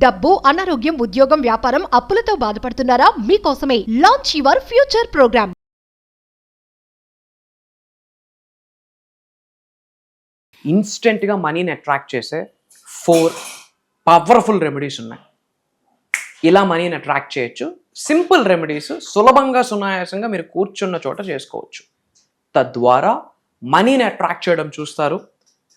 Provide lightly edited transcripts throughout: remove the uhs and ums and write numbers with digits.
డబ్బు, అనారోగ్యం, ఉద్యోగం, వ్యాపారం, అప్పులతో బాధపడుతున్నారా? మీకోసమే లాంచ్ యువర్ ఫ్యూచర్ ప్రోగ్రామ్. ఇన్స్టెంట్గా మనీని అట్రాక్ట్ చేసే 4 పవర్ఫుల్ రెమెడీస్ ఉన్నాయి. ఇలా మనీని అట్రాక్ట్ చేయొచ్చు. సింపుల్ రెమెడీస్, సులభంగా సునాయాసంగా మీరు కూర్చున్న చోట చేసుకోవచ్చు. తద్వారా మనీని అట్రాక్ట్ చేయడం చూస్తారు.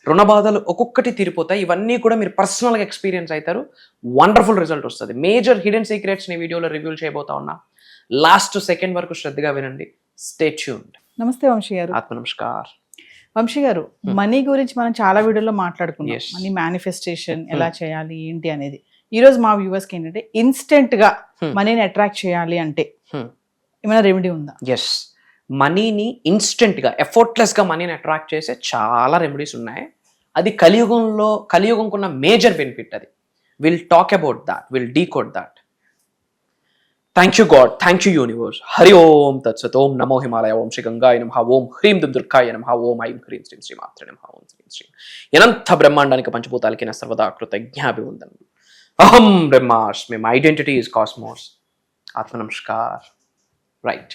రుణ బాధలు ఒక్కొక్కటి తీరిపోతాయి. ఇవన్నీ కూడా మీరు పర్సనల్గా ఎక్స్పీరియన్స్ అవుతారు. వండర్ఫుల్ రిజల్ట్ వస్తుంది. మేజర్ హిడెన్ సీక్రెట్స్ని వీడియోలో రివ్యూల్ చేయబోతా ఉన్నా. లాస్ట్ సెకండ్ వరకు శ్రద్ధగా వినండి. Stay tuned. నమస్తే వంశీ గారు. ఆత్మ నమస్కార్. వంశీ గారు, మనీ గురించి మనం చాలా వీడియోలో మాట్లాడుకున్నాం. Yes. మనీ మేనిఫెస్టేషన్ ఎలా చేయాలి ఏంటి అనేది. ఈ రోజు మా వ్యూవర్స్కి ఏంటంటే ఇన్స్టెంట్ గా మనీని అట్రాక్ట్ చేయాలి అంటే ఏమైనా రెమెడీ ఉందా? ఎస్, మనీని ఇన్స్టెంట్గా ఎఫర్ట్లెస్గా మనీని అట్రాక్ట్ చేసే చాలా రెమెడీస్ ఉన్నాయి. అది కలియుగంకున్న మేజర్ బెనిఫిట్. అది will talk about that, will decode that. Thank you God, thank you universe. Hari Om తత్సత్. ఓం నమో హిమాలయ. ఓం శ్రీ గంగాయ నమః. ఓం హ్రీం దుర్గాయ నమః. ఓం ఐం హ్రీం శ్రీం శ్రీమాత్రే నమః. ఓం శ్రీం శ్రీం అనంత బ్రహ్మాండానికి పంచభూతాలకి నా సర్వదా కృతజ్ఞాభివందనం. అహం బ్రహ్మాస్మి. My identity is cosmos. ఆత్మ నమస్కార్. రైట్,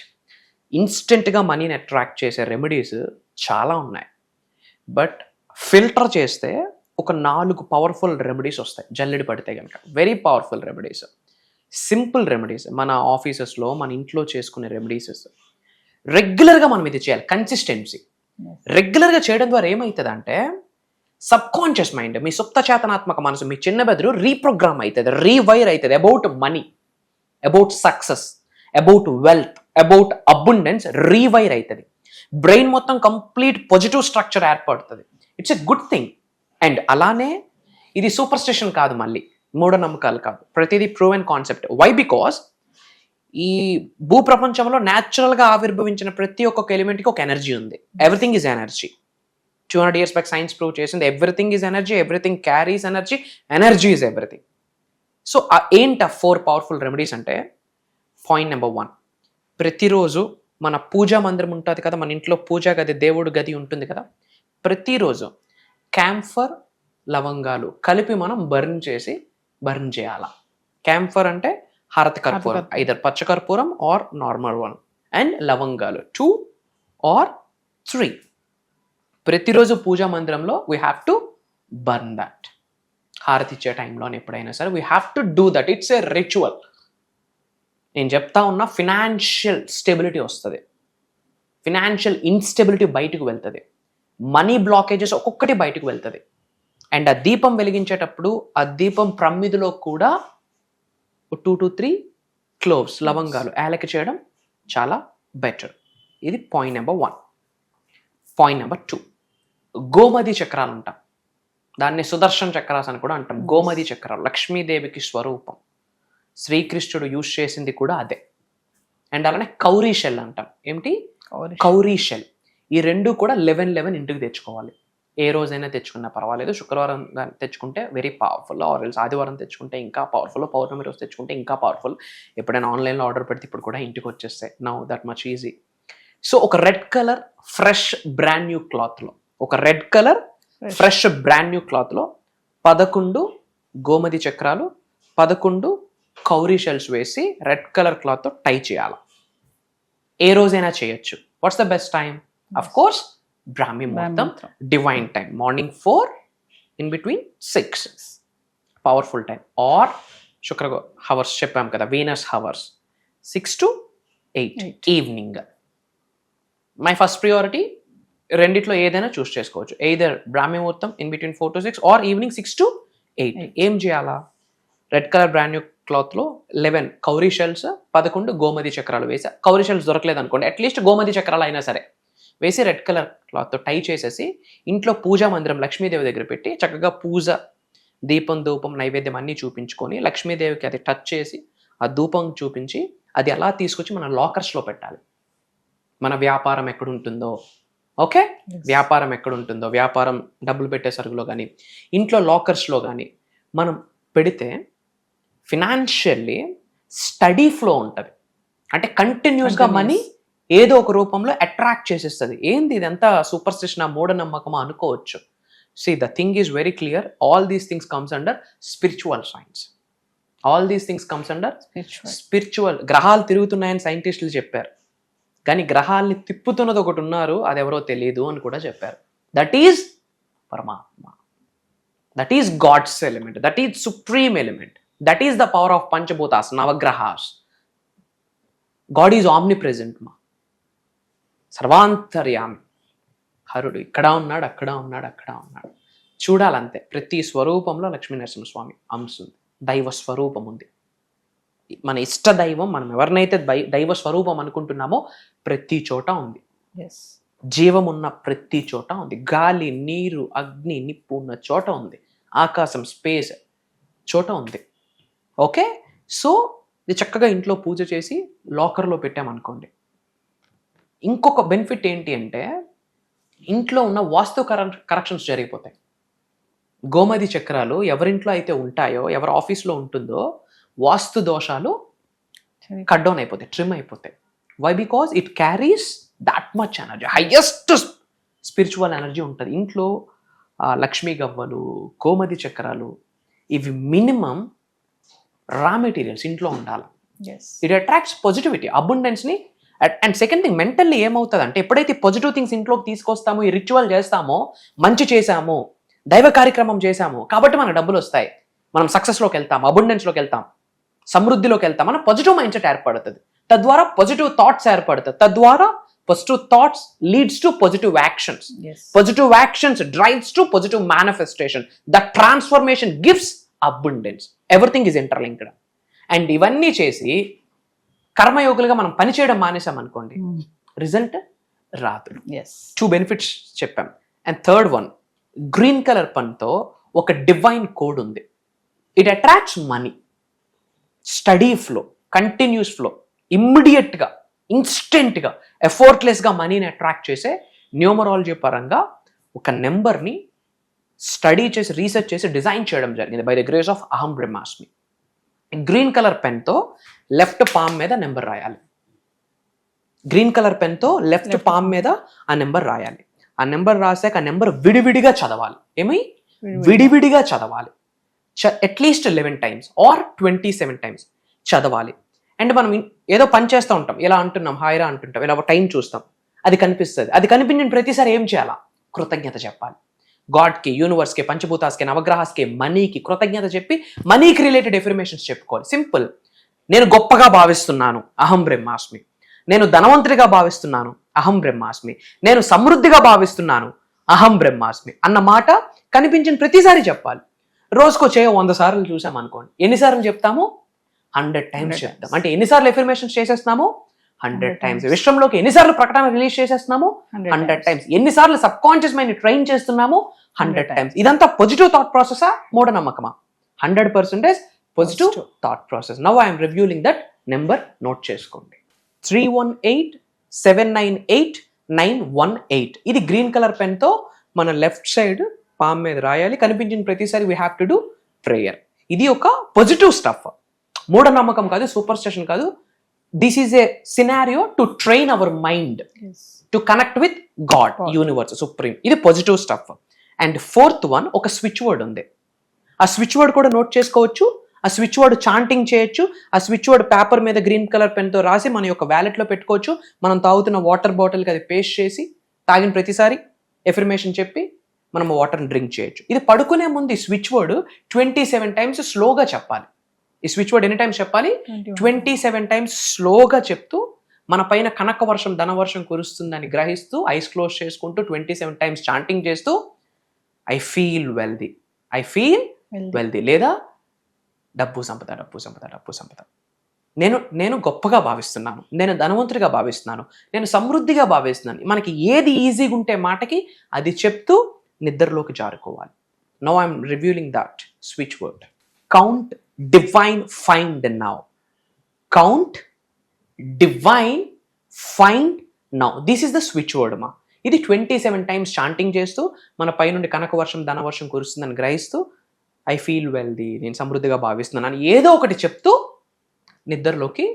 ఇన్స్టెంట్గా మనీని అట్రాక్ట్ చేసే రెమెడీస్ చాలా ఉన్నాయి. బట్ ఫిల్టర్ చేస్తే ఒక 4 పవర్ఫుల్ రెమెడీస్ వస్తాయి జల్లెడి పడితే కనుక. Very powerful remedies, simple remedies. మన ఆఫీసెస్లో, మన ఇంట్లో చేసుకునే రెమెడీస్. రెగ్యులర్గా మనం ఇది చేయాలి. కన్సిస్టెన్సీ. రెగ్యులర్గా చేయడం ద్వారా ఏమవుతుంది అంటే సబ్ కాన్షియస్ మైండ్, మీ సుప్త చేతనాత్మక మనసు, మీ చిన్న బెదరు రీప్రోగ్రామ్ అవుతుంది, రీవైర్ అవుతుంది. About money, about success, about wealth, about abundance rewire అవుతుంది. బ్రెయిన్ మొత్తం కంప్లీట్ పాజిటివ్ స్ట్రక్చర్ ఏర్పడుతుంది. It's a good thing. And అలానే ఇది సూపర్ స్టిషన్ కాదు, మళ్ళీ మూఢనమ్మకాలు కాదు. ప్రతిదీ ప్రూవెన్ కాన్సెప్ట్. వై? బికాస్ ఈ భూప్రపంచంలో న్యాచురల్గా ఆవిర్భవించిన ప్రతి ఒక్క ఎలిమెంట్కి ఒక ఎనర్జీ ఉంది. Everything is energy. 200 years back science prove చేసింది. Everything is energy, everything carries energy, energy is everything. So ఏంటి 4 పవర్ఫుల్ రెమెడీస్ అంటే, పాయింట్ నెంబర్ 1, ప్రతిరోజు మన పూజా మందిరం ఉంటుంది కదా, మన ఇంట్లో పూజా గది, దేవుడు గది ఉంటుంది కదా, ప్రతిరోజు క్యాంఫర్ లవంగాలు కలిపి మనం బర్న్ చేయాల. క్యాంఫర్ అంటే హారతి కర్పూరం, ఐదర్ పచ్చ కర్పూరం ఆర్ నార్మల్ 1, అండ్ లవంగాలు 2 or 3. ప్రతిరోజు పూజా మందిరంలో we have to burn that. హారతి ఇచ్చే టైంలో ఎప్పుడైనా సరే we have to do that. It's a ritual. నేను చెప్తా ఉన్నా, ఫినాన్షియల్ స్టెబిలిటీ వస్తుంది, ఫినాన్షియల్ ఇన్స్టెబిలిటీ బయటకు వెళ్తుంది, మనీ బ్లాకేజెస్ ఒక్కొక్కటి బయటకు వెళ్తుంది. అండ్ ఆ దీపం వెలిగించేటప్పుడు ఆ దీపం ప్రమిదిలో కూడా 2 to 3 క్లోవ్స్, లవంగాలు యాలక చేయడం చాలా బెటర్. ఇది point number 1. Point number 2, Gomati చక్రాలు అంటాం. దాన్ని సుదర్శన్ చక్రాస్ అని కూడా అంటాం. గోమతి చక్రాలు లక్ష్మీదేవికి స్వరూపం. శ్రీకృష్ణుడు యూజ్ చేసింది కూడా అదే. అండ్ అలానే కౌరీ షెల్ అంటాం. ఏమిటి? కౌరీ షెల్. ఈ 2 కూడా 11 ఇంటికి తెచ్చుకోవాలి. ఏ రోజైనా తెచ్చుకున్నా పర్వాలేదు. శుక్రవారం తెచ్చుకుంటే వెరీ పవర్ఫుల్, ఆర్ ఎల్స్ ఆదివారం తెచ్చుకుంటే ఇంకా పవర్ఫుల్, పౌర్ణమి రోజు తెచ్చుకుంటే ఇంకా పవర్ఫుల్. ఎప్పుడైనా ఆన్లైన్లో ఆర్డర్ పెడితే ఇప్పుడు కూడా ఇంటికి వచ్చేస్తాయి. Now that much easy. So ఒక red colour fresh brand new క్లాత్లో, ఒక red colour fresh brand new క్లాత్లో 11 గోమతి చక్రాలు, 11 కౌరీ షెల్స్ వేసి రెడ్ కలర్ క్లాత్తో టై చేయాలి. ఏ రోజైనా చేయొచ్చు. What's the best time? Of course బ్రాహ్మీ ముహూర్తం, divine time, morning 4, in between 6, powerful time. Or శుక్ర హవర్స్ చెప్పాం కదా, Venus hours 6 to 8 evening. My first priority, రెండిట్లో ఏదైనా చూస్ చేసుకోవచ్చు. ఎయిదర్ బ్రాహ్మీ ముహూర్తం in between 4 to 6 or evening 6 to 8. ఏం చేయాలా? రెడ్ కలర్ బ్రాండ్ న్యూ క్లాత్లో 11 కౌరీ షెల్స్, 11 గోమతి చక్రాలు వేసి, కౌరీ షెల్స్ దొరకలేదు అనుకోండి, అట్లీస్ట్ గోమతి చక్రాలు అయినా సరే వేసి రెడ్ కలర్ క్లాత్తో టై చేసేసి ఇంట్లో పూజా మందిరం లక్ష్మీదేవి దగ్గర పెట్టి చక్కగా పూజ, దీపం, ధూపం, నైవేద్యం అన్నీ చూపించుకొని లక్ష్మీదేవికి అది టచ్ చేసి ఆ ధూపం చూపించి అది అలా తీసుకొచ్చి మన లాకర్స్లో పెట్టాలి. మన వ్యాపారం ఎక్కడుంటుందో, ఓకే, వ్యాపారం ఎక్కడుంటుందో, వ్యాపారం డబ్బులు పెట్టే సరుకులో కానీ ఇంట్లో లాకర్స్లో కానీ మనం పెడితే ఫినాన్షియల్లీ స్టడీ ఫ్లో ఉంటుంది. అంటే కంటిన్యూస్గా మనీ ఏదో ఒక రూపంలో అట్రాక్ట్ చేసేస్తుంది. ఏంది ఇదంతా సూపర్ స్టిషన్, మూఢనమ్మకమా అనుకోవచ్చు. See, the thing is very clear. All these things comes under spiritual science. All these things comes under Spiritual. Spiritual. గ్రహాలు తిరుగుతున్నాయని సైంటిస్టులు చెప్పారు, కానీ గ్రహాల్ని తిప్పుతున్నది ఒకటి ఉన్నారు, అది ఎవరో తెలియదు అని కూడా చెప్పారు. దట్ ఈజ్ పరమాత్మ, that is God's element, that is supreme element, that is the power of పంచభూతాస్, నవగ్రహాస్. గాడ్ ఈజ్ ఆమ్ని ప్రెజెంట్ మా, సర్వాంతర్యామి. హరుడు ఇక్కడ ఉన్నాడు, అక్కడ ఉన్నాడు, అక్కడ ఉన్నాడు. చూడాలంతే. ప్రతి స్వరూపంలో లక్ష్మీ నరసింహస్వామి అంశ ఉంది, దైవ స్వరూపం ఉంది. మన ఇష్ట దైవం, మనం ఎవరినైతే దైవ స్వరూపం అనుకుంటున్నామో ప్రతి చోట ఉంది. Yes. జీవం ఉన్న ప్రతి చోట ఉంది. గాలి, నీరు, అగ్ని, నిప్పు ఉన్న చోట ఉంది. ఆకాశం, స్పేస్ చోట ఉంది. ఓకే, సో ఇది చక్కగా ఇంట్లో పూజ చేసి లాకర్లో పెట్టామనుకోండి. ఇంకొక బెనిఫిట్ ఏంటి అంటే ఇంట్లో ఉన్న వాస్తు కరెక్షన్స్ జరిగిపోతాయి. గోమతి చక్రాలు ఎవరింట్లో అయితే ఉంటాయో, ఎవరి ఆఫీస్లో ఉంటుందో, వాస్తు దోషాలు కట్ డౌన్ అయిపోతాయి, ట్రిమ్ అయిపోతాయి. Why? Because it carries that much energy, highest spiritual energy ఉంటుంది ఇంట్లో. లక్ష్మీ గవ్వలు, గోమతి చక్రాలు, ఇవి మినిమం రా మెటీరియల్స్ ఇంట్లో ఉండాలి. Yes. ఇట్ అట్రాక్ట్స్ పాజిటివిటీ, అబుండెన్స్ని. అండ్ సెకండ్ థింగ్, మెంటల్లీ ఏమవుతుంది అంటే ఎప్పుడైతే పాజిటివ్ థింగ్స్ ఇంట్లోకి తీసుకొస్తామో, ఈ రిచువల్ చేస్తామో, మంచి చేశామో, దైవ కార్యక్రమం చేశామో కాబట్టి మన డబ్బులు వస్తాయి, మనం సక్సెస్లోకి వెళ్తాం, అబుండెన్స్లోకి వెళ్తాం, సమృద్ధిలోకి వెళ్తాం, మన పాజిటివ్ మైండ్ సెట్ ఏర్పడుతుంది. తద్వారా పాజిటివ్ థాట్స్ ఏర్పడుతుంది. తద్వారా positive thoughts leads to positive actions. Yes. Positive actions drives to positive manifestation. The transformation gives abundance. Everything is interlinked. And ఇవన్నీ చేసి కర్మయోగులుగా మనం పని చేయడం మానేసాం అనుకోండి, రిజల్ట్ రాదు. Yes. 2 బెనిఫిట్స్ చెప్పాం. And third one, green colour పన్తో ఒక డివైన్ కోడ్ ఉంది. It attracts money, steady flow, continuous flow, ఇమ్మీడియట్గా, ఇన్స్టెంట్గా, ఎఫోర్ట్లెస్గా మనీని అట్రాక్ట్ చేసే న్యూమరాలజీ పరంగా ఒక నెంబర్ని స్టడీ చేసి, రీసెర్చ్ చేసి డిజైన్ చేయడం జరిగింది బై ద గ్రేస్ ఆఫ్ అహం బ్రహ్మాస్మి. గ్రీన్ కలర్ పెన్తో లెఫ్ట్ పామ్ మీద నెంబర్ రాయాలి. గ్రీన్ కలర్ పెన్తో లెఫ్ట్ పామ్ మీద ఆ నెంబర్ రాయాలి. ఆ నెంబర్ రాసాక ఆ నెంబర్ విడివిడిగా చదవాలి. విడివిడిగా చదవాలి. అట్లీస్ట్ 11 times ఆర్ 27 times చదవాలి. అండ్ మనం ఏదో పని చేస్తూ ఉంటాం, ఇలా అంటున్నాం, హాయిరా అంటుంటాం, ఇలా టైం చూస్తాం, అది కనిపిస్తుంది. అది కనిపించిన ప్రతిసారి ఏం చేయాలా? కృతజ్ఞత చెప్పాలి. గాడ్కి, యూనివర్స్కి, పంచభూతాస్కి, నవగ్రహాస్కి, మనీకి కృతజ్ఞత చెప్పి మనీకి రిలేటెడ్ ఎఫర్మేషన్స్ చెప్పుకోవాలి. సింపుల్. నేను గొప్పగా భావిస్తున్నాను, అహం బ్రహ్మాస్మి. నేను ధనవంతుడిగా భావిస్తున్నాను, అహం బ్రహ్మాస్మి. నేను సమృద్ధిగా భావిస్తున్నాను, అహం బ్రహ్మాస్మి అన్న మాట కనిపించిన ప్రతిసారి చెప్పాలి. రోజుకో 100 సార్లు చూసాం అనుకోండి, ఎన్నిసార్లు చెప్తాము? 100 times చెప్తాం. అంటే ఎన్నిసార్లు ఎఫర్మేషన్స్ చేసేస్తున్నాము? 100 times. విశ్వంలోకి ఎన్నిసార్లు ప్రకటన రిలీజ్ చేసేస్తున్నాము? 100 times. ఎన్నిసార్లు సబ్ కాన్షియస్ మైండ్ ట్రైన్ చేస్తున్నాము? 100 times. ఇదంతా పాజిటివ్ థాట్ ప్రాసెసా, మూఢనమ్మకమా? 100% positive thought process. Now I'm revealing that number. Note చేసుకోండి. 3187989118. ఇది గ్రీన్ కలర్ పెన్తో మన లెఫ్ట్ సైడ్ పామ్ మీద రాయాలి. కనిపించిన ప్రతిసారి we have to do prayer. ఇది ఒక పాజిటివ్ స్టఫ్, మూఢనమ్మకం కాదు, సూపర్ స్టిషన్ కాదు. This is a scenario to train our mind to connect with God, universe, supreme. ఇది positive stuff. And fourth one, ఒక స్విచ్ వర్డ్ ఉంది. ఆ స్విచ్ వర్డ్ కూడా నోట్ చేసుకోవచ్చు. ఆ స్విచ్ వర్డ్ చాంటింగ్ చేయొచ్చు. ఆ స్విచ్ వర్డ్ పేపర్ మీద గ్రీన్ కలర్ పెన్తో రాసి మన యొక్క వ్యాలెట్లో పెట్టుకోవచ్చు. మనం తాగుతున్న వాటర్ బాటిల్కి అది పేస్ట్ చేసి తాగిన ప్రతిసారి ఎఫర్మేషన్ చెప్పి మనం వాటర్ని డ్రింక్ చేయొచ్చు. ఇది పడుకునే ముందు ఈ స్విచ్ వర్డ్ 27 times స్లోగా చెప్పాలి. ఈ స్విచ్ వర్డ్ ఎన్ని టైమ్స్ చెప్పాలి? 27 times స్లోగా చెప్తూ మన పైన కనక వర్షం, ధనవర్షం కురుస్తుందని గ్రహిస్తూ ఐస్ క్లోజ్ చేసుకుంటూ 27 times చాంటింగ్ చేస్తూ I feel wealthy, I feel wealthy, లేదా డబ్బు సంపద, డబ్బు సంపద, డబ్బు సంపద. నేను గొప్పగా భావిస్తున్నాను, నేను ధనవంతుడిగా భావిస్తున్నాను, నేను సమృద్ధిగా భావిస్తున్నాను. మనకి ఏది ఈజీగా ఉంటే మాటకి అది చెప్తూ నిద్రలోకి జారుకోవాలి. Now I'm revealing that switch word. Count divine find now. Count divine find now. This is the switch word మా. ఇది 27 times చాంటింగ్ చేస్తూ మన పై నుండి కనక వర్షం, ధనవర్షం కురుస్తుందని గ్రహిస్తూ ఐ ఫీల్ వెల్దీ, నేను సమృద్ధిగా భావిస్తున్నాను అని ఏదో ఒకటి చెప్తూ నిద్రలోకి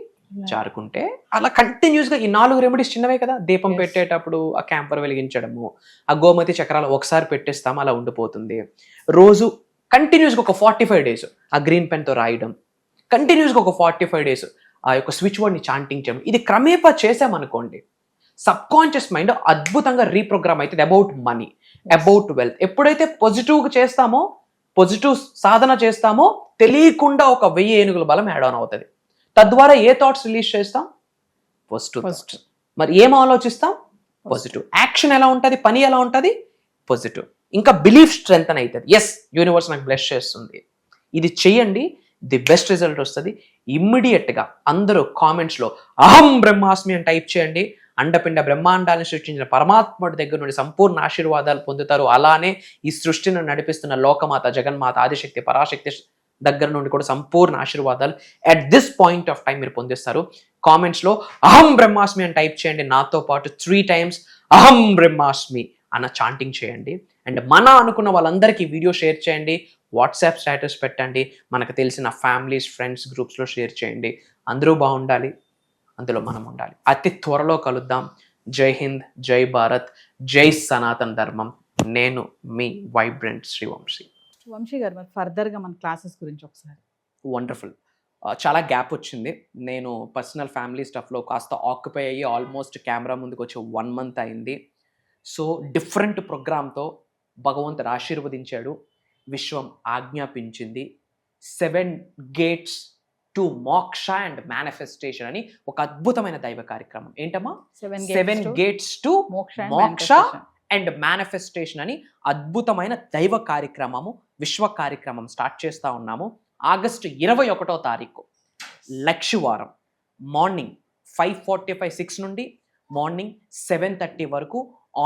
జారుకుంటే అలా కంటిన్యూస్గా ఈ 4 రెమెడీస్ చిన్నవే కదా. దీపం పెట్టేటప్పుడు ఆ క్యాంపర్ వెలిగించడము, ఆ గోమతి చక్రాలు ఒకసారి పెట్టేస్తాము, అలా ఉండిపోతుంది. రోజు కంటిన్యూస్గా ఒక 45 days ఆ గ్రీన్ పెన్తో రాయడం, కంటిన్యూస్గా ఒక 45 days ఆ యొక్క స్విచ్ వర్డ్ని చాంటింగ్ చేయడం, ఇది క్రమేపా చేసామనుకోండి, సబ్ కాన్షియస్ మైండ్ అద్భుతంగా రీప్రోగ్రామ్ అవుతుంది అబౌట్ మనీ, అబౌట్ వెల్త్. ఎప్పుడైతే పాజిటివ్గా చేస్తామో, పాజిటివ్ సాధన చేస్తామో, తెలియకుండా ఒక 1000 ఏనుగుల బలం యాడ్ ఆన్ అవుతుంది. తద్వారా ఏ థాట్స్ రిలీజ్ చేస్తాం? పాజిటివ్. మరి ఏం ఆలోచిస్తాం? పాజిటివ్. యాక్షన్ ఎలా ఉంటుంది, పని ఎలా ఉంటుంది? పాజిటివ్. ఇంకా బిలీఫ్ స్ట్రెంత్ అని అవుతుంది. ఎస్, యూనివర్స్ నాకు బ్లెస్ చేస్తుంది, ఇది చెయ్యండి, ది బెస్ట్ రిజల్ట్ వస్తుంది. ఇమ్మీడియట్గా అందరూ కామెంట్స్లో అహం బ్రహ్మాస్మి అని టైప్ చేయండి. అండపిండ బ్రహ్మాండాన్ని సృష్టించిన పరమాత్ముడి దగ్గర నుండి సంపూర్ణ ఆశీర్వాదాలు పొందుతారు. అలానే ఈ సృష్టిని నడిపిస్తున్న లోకమాత, జగన్మాత, ఆదిశక్తి, పరాశక్తి దగ్గర నుండి కూడా సంపూర్ణ ఆశీర్వాదాలు at this point of time మీరు పొందిస్తారు. కామెంట్స్లో అహం బ్రహ్మాస్మి అని టైప్ చేయండి. నాతో పాటు 3 times అహం బ్రహ్మాస్మి అన్న చాంటింగ్ చేయండి. అండ్ మన అనుకున్న వాళ్ళందరికీ వీడియో షేర్ చేయండి, వాట్సాప్ స్టేటస్ పెట్టండి, మనకు తెలిసిన ఫ్యామిలీస్, ఫ్రెండ్స్ గ్రూప్స్లో షేర్ చేయండి. అందరూ బాగుండాలి, అందులో మనం ఉండాలి. అతి త్వరలో కలుద్దాం. జై హింద్, జై భారత్, జై సనాతన ధర్మం. నేను మీ వైబ్రెంట్ శ్రీవంశీ. వంశీ గారు, మరి ఫర్దర్గా మన క్లాసెస్ గురించి ఒకసారి. వండర్ఫుల్. చాలా గ్యాప్ వచ్చింది. నేను పర్సనల్ ఫ్యామిలీ స్టఫ్లో కాస్త ఆక్యుపై అయ్యి ఆల్మోస్ట్ కెమెరా ముందుకు వచ్చి 1 month అయింది. సో డిఫరెంట్ ప్రోగ్రామ్తో భగవంతుడు ఆశీర్వదించాడు, విశ్వం ఆజ్ఞాపించింది. 7 gates టు మోక్ష అండ్ మేనిఫెస్టేషన్ అని ఒక అద్భుతమైన దైవ కార్యక్రమం. ఏంటమ్మా? 7 gates టు మోక్ష అండ్ మేనిఫెస్టేషన్ అని అద్భుతమైన దైవ కార్యక్రమము, విశ్వ కార్యక్రమం స్టార్ట్ చేస్తూ ఉన్నాము. ఆగస్టు 21వ తారీఖు లక్షవారం మార్నింగ్ 5:45, 6 నుండి మార్నింగ్ 7:30 వరకు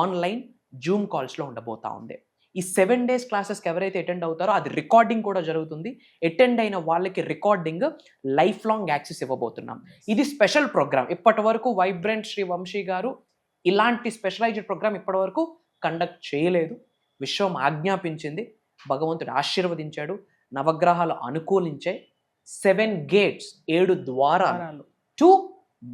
ఆన్లైన్ జూమ్ కాల్స్లో ఉండబోతా ఉంది. ఈ 7 days క్లాసెస్కి ఎవరైతే అటెండ్ అవుతారో అది రికార్డింగ్ కూడా జరుగుతుంది. అటెండ్ అయిన వాళ్ళకి రికార్డింగ్ లైఫ్ లాంగ్ యాక్సెస్ ఇవ్వబోతున్నాం. ఇది స్పెషల్ ప్రోగ్రామ్. ఇప్పటి వరకు వైబ్రెంట్ శ్రీ వంశీ గారు ఇలాంటి స్పెషలైజ్డ్ ప్రోగ్రామ్ ఇప్పటి వరకు కండక్ట్ చేయలేదు. విశ్వం ఆజ్ఞాపించింది, భగవంతుడు ఆశీర్వదించాడు, నవగ్రహాలు అనుకూలించాయి. 7 gates, 7 ద్వారాలు టు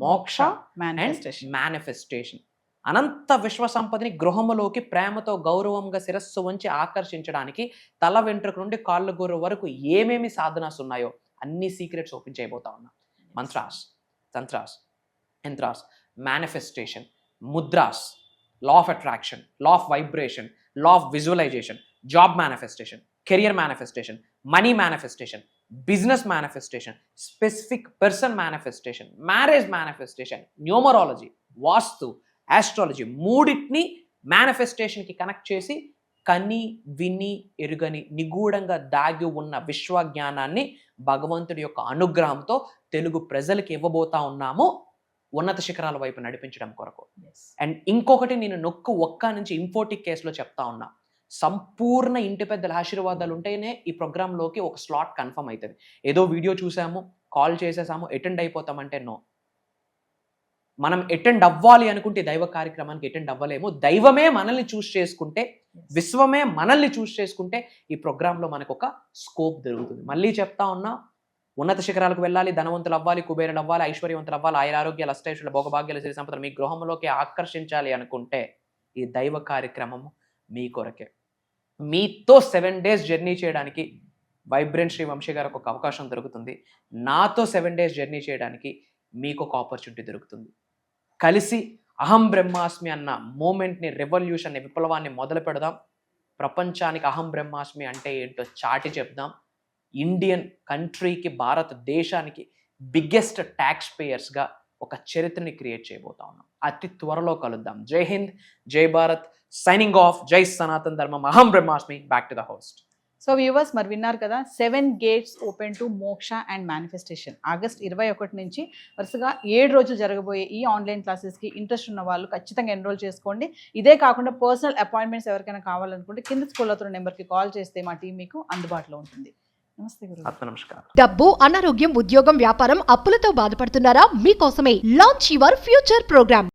మోక్ష అండ్ మేనిఫెస్టేషన్. అనంత విశ్వ సంపదని గృహములోకి ప్రేమతో గౌరవంగా శిరస్సు వంచి ఆకర్షించడానికి తల వెంట్రుక నుండి కాళ్ళ గోరు వరకు ఏమేమి సాధనాస్ ఉన్నాయో అన్ని సీక్రెట్స్ ఓపెన్ చేయబోతా ఉన్నా. Mantras, tantras, yantras, manifestation, mudras, law of attraction, law of vibration, law of visualisation, job manifestation, career manifestation, money manifestation, business manifestation, specific person manifestation, marriage manifestation, numerology, vastu, astrology, మూడింటిని మేనిఫెస్టేషన్కి కనెక్ట్ చేసి కని విని ఎరుగని నిగూఢంగా దాగి ఉన్న విశ్వ జ్ఞానాన్ని భగవంతుడి యొక్క అనుగ్రహంతో తెలుగు ప్రజలకు ఇవ్వబోతా ఉన్నాము, ఉన్నత శిఖరాల వైపు నడిపించడం కొరకు. అండ్ ఇంకొకటి నేను ఒక్క నుంచి ఇంపోర్టిక్ కేసులో చెప్తా ఉన్నా, సంపూర్ణ ఇంటి పెద్దల ఆశీర్వాదాలు ఉంటేనే ఈ ప్రోగ్రాంలోకి ఒక స్లాట్ కన్ఫర్మ్ అవుతుంది. ఏదో వీడియో చూసాము, కాల్ చేసేసాము, అటెండ్ అయిపోతామంటే నో. మనం అటెండ్ అవ్వాలి అనుకుంటే దైవ కార్యక్రమానికి అటెండ్ అవ్వలేము. దైవమే మనల్ని చూస్ చేసుకుంటే, విశ్వమే మనల్ని చూస్ చేసుకుంటే ఈ ప్రోగ్రాంలో మనకు ఒక స్కోప్ దొరుకుతుంది. మళ్ళీ చెప్తా ఉన్నా, ఉన్నత శిఖరాలకు వెళ్ళాలి, ధనవంతులు అవ్వాలి, కుబేరులు అవ్వాలి, ఐశ్వర్యవంతులు అవ్వాలి, ఆయురారోగ్యాలు, అష్టైశ్వర్యాలు, భోగభాగ్యాలు, సిరి సంపదలు మీ గృహంలోకి ఆకర్షించాలి అనుకుంటే ఈ దైవ కార్యక్రమము మీ కొరకే. మీతో 7 days జర్నీ చేయడానికి వైబ్రెంట్ శ్రీ వంశీ గారికి ఒక అవకాశం దొరుకుతుంది. నాతో 7 days జర్నీ చేయడానికి మీకు ఒక ఆపర్చునిటీ దొరుకుతుంది. కలిసి అహం బ్రహ్మాస్మి అన్న మూమెంట్ని, రెవల్యూషన్ని, విప్లవాన్ని మొదలు పెడదాం. ప్రపంచానికి అహం బ్రహ్మాస్మి అంటే ఏంటో చాటి చెప్దాం. ఇండియన్ కంట్రీకి, భారతదేశానికి బిగ్గెస్ట్ ట్యాక్స్ పేయర్స్గా ఒక చరిత్రని క్రియేట్ చేయబోతా ఉన్నాం. అతి త్వరలో కలుద్దాం. జై హింద్, జై భారత్, సైనింగ్ ఆఫ్. జై సనాతన ధర్మం. అహం బ్రహ్మాస్మి. Back to the host. So viewers, మరి విన్నారు కదా, 7 gates ఓపెన్ టు మోక్ష అండ్ మేనిఫెస్టేషన్. ఆగస్ట్ 21 నుంచి వరుసగా 7 రోజులు జరగబోయే ఈ ఆన్లైన్ క్లాసెస్కి ఇంట్రెస్ట్ ఉన్న వాళ్ళు ఖచ్చితంగా ఎన్రోల్ చేసుకోండి. ఇదే కాకుండా పర్సనల్ అపాయింట్మెంట్స్ ఎవరికైనా కావాలనుకుంటే కింద స్కూల్ అవుతున్న నెంబర్కి కాల్ చేస్తే మా టీం మీకు అందుబాటులో ఉంటుంది. నమస్తే గురు. నమస్కారం. డబ్బు, అనారోగ్యం, ఉద్యోగం, వ్యాపారం, అప్పులతో బాధపడుతున్నారా? మీకోసమే లాంచ్ యువర్ ఫ్యూచర్ ప్రోగ్రామ్.